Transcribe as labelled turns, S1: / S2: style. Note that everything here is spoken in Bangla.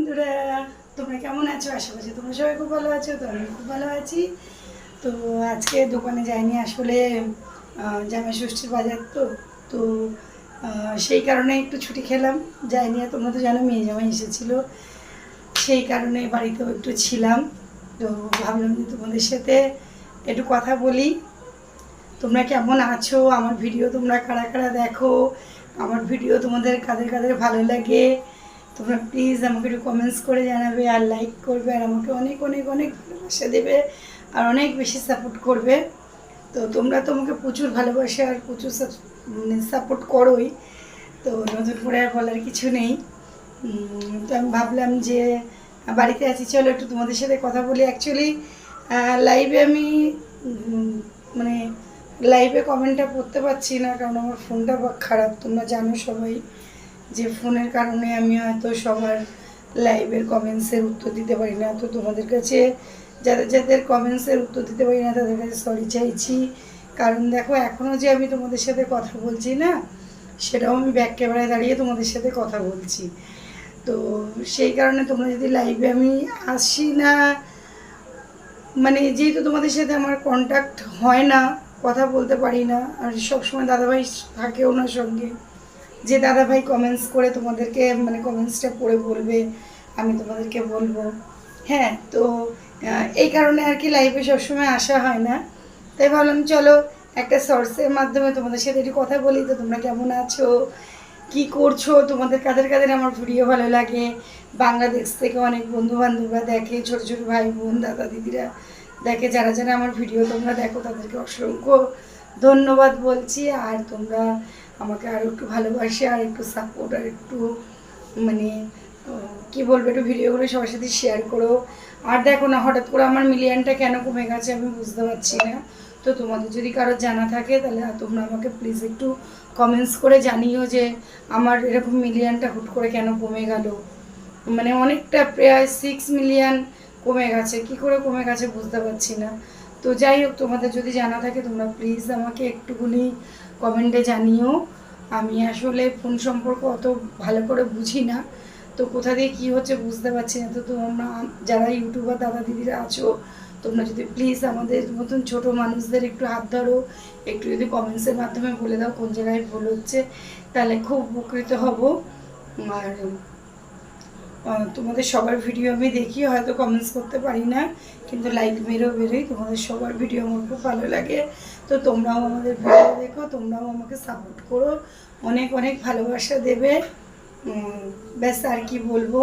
S1: বন্ধুরা, তোমরা কেমন আছো? আশা করছি তোমরা সবাই খুব ভালো আছো। তো আমি খুব ভালো আছি। তো আজকে দোকানে যাইনি, আসলে জামাই ষষ্ঠীর বাজার তো তো সেই কারণে একটু ছুটি খেলাম, যাইনি। আর তোমরা তো জানো মেয়ে জামাই এসেছিলো, সেই কারণে বাড়িতেও একটু ছিলাম। তো ভাবলাম যে তোমাদের সাথে একটু কথা বলি। তোমরা কেমন আছো? আমার ভিডিও তোমরা কারা কারা দেখো? আমার ভিডিও তোমাদের কাদের কাদের ভালো লাগে? তোমরা প্লিজ আমাকে একটু কমেন্টস করে জানাবে, আর লাইক করবে, আর আমাকে অনেক অনেক অনেক ভালোবাসা দেবে, আর অনেক বেশি সাপোর্ট করবে। তো তোমরা তো আমাকে প্রচুর ভালোবাসে আর প্রচুর সাপোর্ট করোই। তো নতুন করে আর বলার কিছু নেই। তো আমি ভাবলাম যে বাড়িতে আছি, চলো একটু তোমাদের সাথে কথা বলি। অ্যাকচুয়ালি লাইভে আমি মানে লাইভে কমেন্টটা পড়তে পারছি না, কারণ আমার ফোনটা খারাপ। তোমরা জানো সবাই যে ফোনের কারণে আমি হয়তো সবার লাইভের কমেন্টসের উত্তর দিতে পারি না। তো তোমাদের কাছে যাদের যাদের কমেন্টসের উত্তর দিতে পারি না তাদের কাছে সরি চাইছি। কারণ দেখো, এখনও যে আমি তোমাদের সাথে কথা বলছি না, সেটাও আমি ব্যাক ক্যামেরায় দাঁড়িয়ে তোমাদের সাথে কথা বলছি। তো সেই কারণে তোমরা যদি লাইভে আমি আসি না, মানে যেহেতু তোমাদের সাথে আমার কন্ট্যাক্ট হয় না, কথা বলতে পারি না, আর সবসময় দাদাভাই থাকে ওনার সঙ্গে, যে দাদাভাই কমেন্টস করে তোমাদেরকে মানে কমেন্টসটা পড়ে বলবে, আমি তোমাদেরকে বলবো। হ্যাঁ, তো এই কারণে আর কি লাইভে সবসময় আসা হয় না। তাই ভাবলাম চলো একটা সোর্সের মাধ্যমে তোমাদের সাথে একটু কথা বলি। তো তোমরা কেমন আছো, কি করছো, তোমাদের কাদের কাদের আমার ভিডিও ভালো লাগে? বাংলাদেশ থেকে অনেক বন্ধুবান্ধবরা দেখে, ছোটো ছোটো ভাই বোন দাদা দিদিরা দেখে। যারা যারা আমার ভিডিও তোমরা দেখো তাদেরকে অসংখ্য ধন্যবাদ বলছি। আর তোমরা আমাকে আরও একটু ভালোবাসে, আর একটু সাপোর্ট, আর একটু মানে কী বলবো, একটু ভিডিওগুলো সবার সাথে শেয়ার করো। আর দেখো না, হঠাৎ করে আমার মিলিয়নটা কেন কমে গেছে আমি বুঝতে পারছি না। তো তোমাদের যদি কারো জানা থাকে তাহলে তোমরা আমাকে প্লিজ একটু কমেন্টস করে জানিও যে আমার এরকম মিলিয়নটা হুট করে কেন কমে গেল। মানে অনেকটা, প্রায় 6 মিলিয়ন কমে গেছে। কি করে কমে গেছে বুঝতে পারছি না। তো যাই হোক, তোমাদের যদি জানা থাকে তোমরা প্লিজ আমাকে একটুখানি কমেন্টে জানিও। আমি আসলে ফোন সম্পর্ক অত ভালো করে বুঝি না, তো কোথা দিয়ে কী হচ্ছে বুঝতে পারছি না। তো তোমরা যারা ইউটিউবার দাদা দিদিরা আছো, তোমরা যদি প্লিজ আমাদের মতন ছোটো মানুষদের একটু হাত ধরো, একটু যদি কমেন্টসের মাধ্যমে বলে দাও কোন জায়গায় ভুল হচ্ছে, তাহলে খুব উপকৃত হব। আর তোমাদের সবার ভিডিও আমি দেখি, হয়তো কমেন্টস করতে পারি না, কিন্তু লাইক মেরেও বেরোই। তোমাদের সবার ভিডিও আমার খুব ভালো লাগে। তো তোমরাও আমাদের ভিডিও দেখো, তোমরাও আমাকে সাপোর্ট করো, অনেক অনেক ভালোবাসা দেবে। ব্যাস, আর কি বলবো।